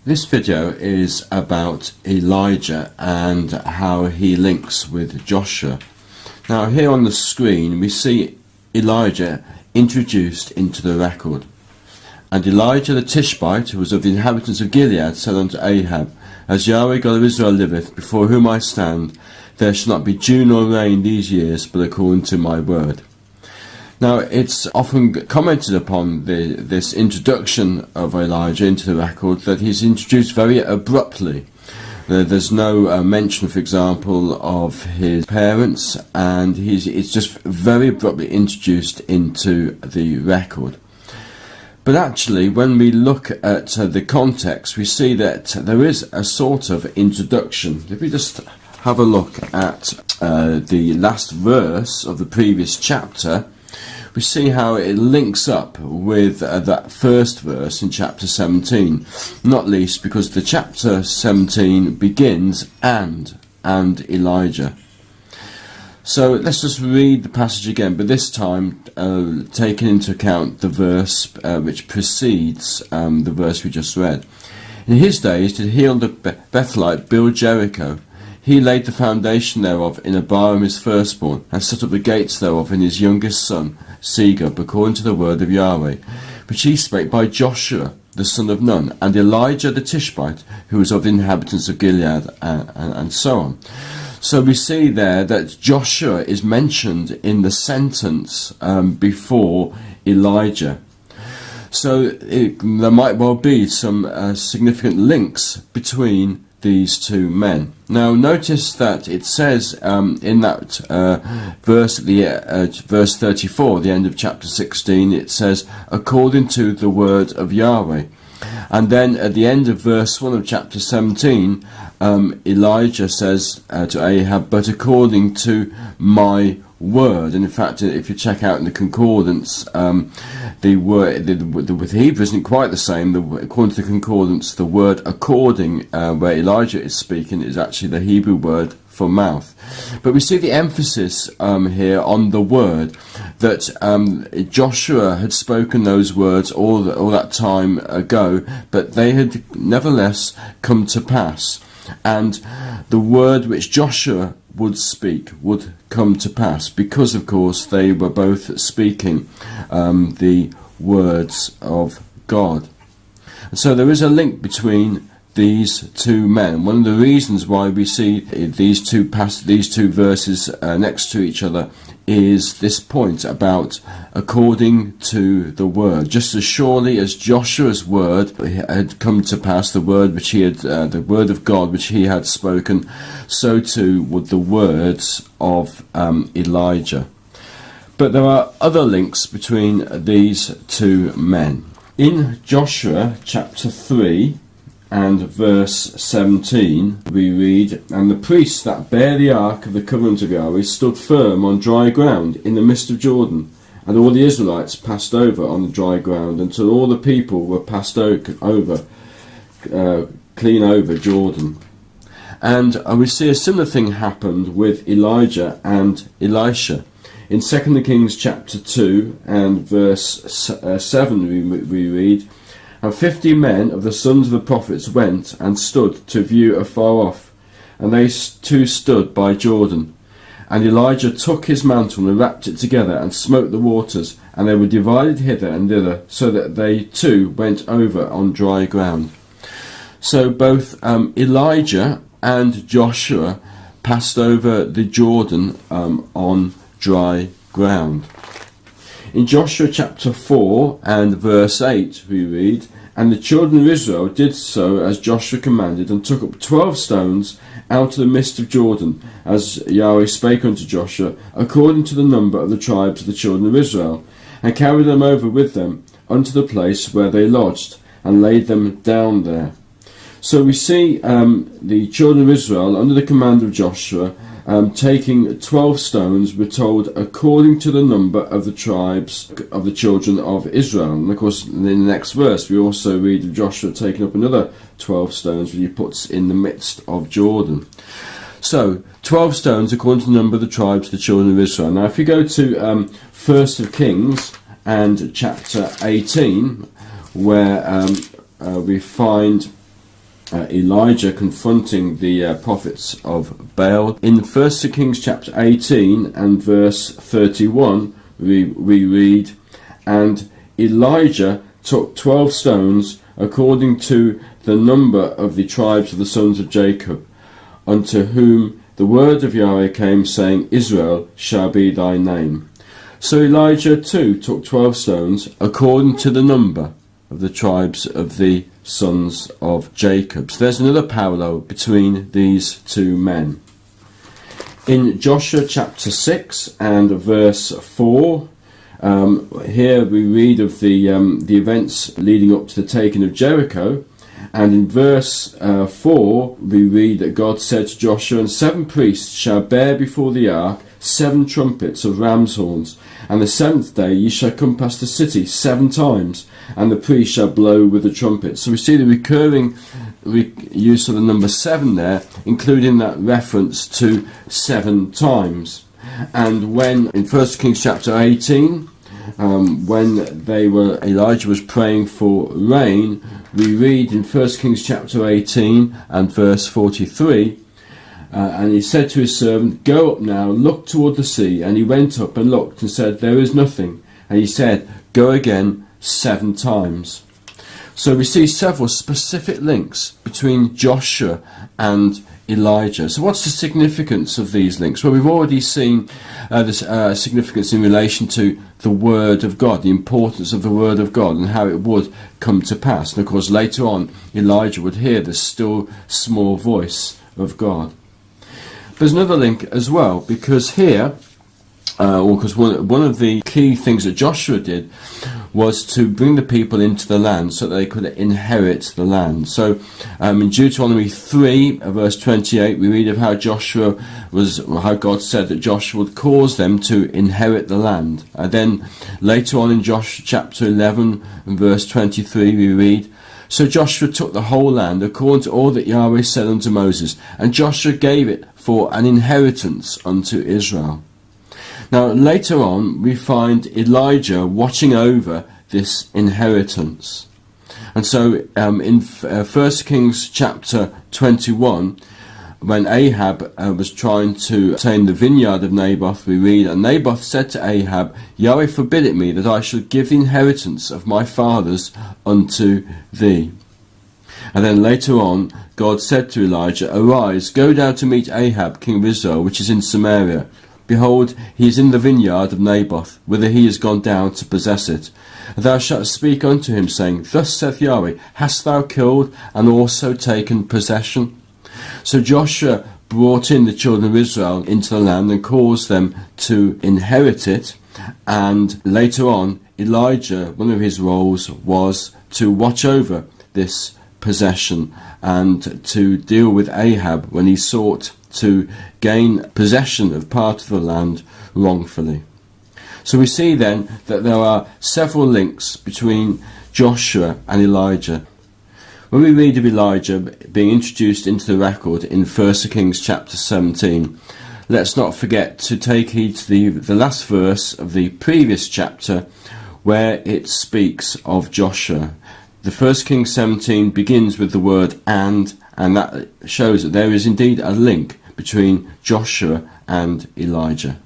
This video is about Elijah and how he links with Joshua. Now here on the screen we see Elijah introduced into the record. And Elijah the Tishbite, who was of the inhabitants of Gilead, said unto Ahab, As Yahweh God of Israel liveth, before whom I stand, there shall not be dew nor rain these years, but according to my word. Now, it's often commented upon this introduction of Elijah into the record that he's introduced very abruptly. There's no mention, for example, of his parents, and it's just very abruptly introduced into the record. But actually, when we look at the context, we see that there is a sort of introduction. If we just have a look at the last verse of the previous chapter, we see how it links up with that first verse in chapter 17, not least because the chapter 17 begins and Elijah. So let's just read the passage again, but this time taking into account the verse which precedes the verse we just read. In his days did Hiel the Bethelite build Jericho. He laid the foundation thereof in Abiram his firstborn, and set up the gates thereof in his youngest son, Segub, according to the word of Yahweh, which he spake by Joshua the son of Nun, and Elijah the Tishbite, who was of the inhabitants of Gilead, and so on. So we see there that Joshua is mentioned in the sentence before Elijah. So there might well be some significant links between these two men. Now notice that it says in that verse, verse 34, the end of chapter 16, it says, according to the word of Yahweh. And then at the end of verse 1 of chapter 17, Elijah says to Ahab, but according to my word. And in fact, if you check out in the concordance, the word with Hebrew isn't quite the same. According to the concordance, the word according, where Elijah is speaking, is actually the Hebrew word for mouth. But we see the emphasis here on the word, that Joshua had spoken those words all that time ago, but they had nevertheless come to pass. And the word which Joshua would speak would come to pass, because of course they were both speaking the words of God. And so there is a link between these two men. One of the reasons why we see these two verses next to each other is this point about according to the word. Just as surely as Joshua's word had come to pass, the word of God which he had spoken, so too would the words of Elijah. But there are other links between these two men. In Joshua chapter 3 and verse 17 we read, And the priests that bear the ark of the covenant of Yahweh stood firm on dry ground in the midst of Jordan, and all the Israelites passed over on the dry ground until all the people were passed over clean over Jordan. And we see a similar thing happened with Elijah and Elisha. In 2 Kings chapter 2 and verse 7 we read, And 50 men of the sons of the prophets went and stood to view afar off, and they too stood by Jordan. And Elijah took his mantle and wrapped it together and smote the waters, and they were divided hither and thither, so that they too went over on dry ground. So both Elijah and Joshua passed over the Jordan on dry ground. In Joshua chapter 4 and verse 8 we read, And the children of Israel did so as Joshua commanded, and took up 12 stones out of the midst of Jordan, as Yahweh spake unto Joshua, according to the number of the tribes of the children of Israel, and carried them over with them unto the place where they lodged, and laid them down there. So we see the children of Israel, under the command of Joshua, taking 12 stones, we're told, according to the number of the tribes of the children of Israel. And of course, in the next verse, we also read of Joshua taking up another 12 stones, which he puts in the midst of Jordan. So, 12 stones according to the number of the tribes of the children of Israel. Now, if you go to 1 Kings and chapter 18, where we find Elijah confronting the prophets of Baal. In 1 Kings chapter 18 and verse 31, we read, "And Elijah took 12 stones according to the number of the tribes of the sons of Jacob, unto whom the word of Yahweh came, saying, Israel shall be thy name." So Elijah too took 12 stones according to the number of the tribes of the sons of Jacob. So there's another parallel between these two men. In Joshua chapter 6 and verse 4, here we read of the events leading up to the taking of Jericho. And in verse 4 we read that God said to Joshua, "And 7 priests shall bear before the ark 7 trumpets of ram's horns, and the 7th day ye shall compass the city 7 times, and the priest shall blow with the trumpets." So we see the recurring use of the number 7 there, including that reference to 7 times. And when in 1 Kings chapter 18, when Elijah was praying for rain, we read in 1 Kings chapter 18 and verse 43, and he said to his servant, "Go up now, look toward the sea." And he went up and looked and said, "There is nothing." And he said, "Go again 7 times." So we see several specific links between Joshua and Elijah. So what's the significance of these links? Well, we've already seen this significance in relation to the Word of God, the importance of the Word of God and how it would come to pass. And of course later on Elijah would hear the still small voice of God. There's another link as well, because here, because one of the key things that Joshua did was to bring the people into the land so that they could inherit the land. So in Deuteronomy 3 verse 28 we read of how God said that Joshua would cause them to inherit the land. Then later on in Joshua chapter 11 and verse 23 we read, "So Joshua took the whole land according to all that Yahweh said unto Moses, and Joshua gave it for an inheritance unto Israel." Now later on we find Elijah watching over this inheritance. And so in 1 Kings chapter 21, when Ahab was trying to obtain the vineyard of Naboth, we read, "And Naboth said to Ahab, Yahweh forbid it me that I should give the inheritance of my fathers unto thee." And then later on God said to Elijah, "Arise, go down to meet Ahab king of Israel, which is in Samaria. Behold, he is in the vineyard of Naboth, whither he is gone down to possess it. And thou shalt speak unto him, saying, Thus saith Yahweh, hast thou killed and also taken possession?" So Joshua brought in the children of Israel into the land and caused them to inherit it. And later on, Elijah, one of his roles was to watch over this possession and to deal with Ahab when he sought to gain possession of part of the land wrongfully. So we see then that there are several links between Joshua and Elijah. When we read of Elijah being introduced into the record in 1 Kings chapter 17, let's not forget to take heed to the last verse of the previous chapter where it speaks of Joshua. The 1 Kings 17 begins with the word and that shows that there is indeed a link between Joshua and Elijah.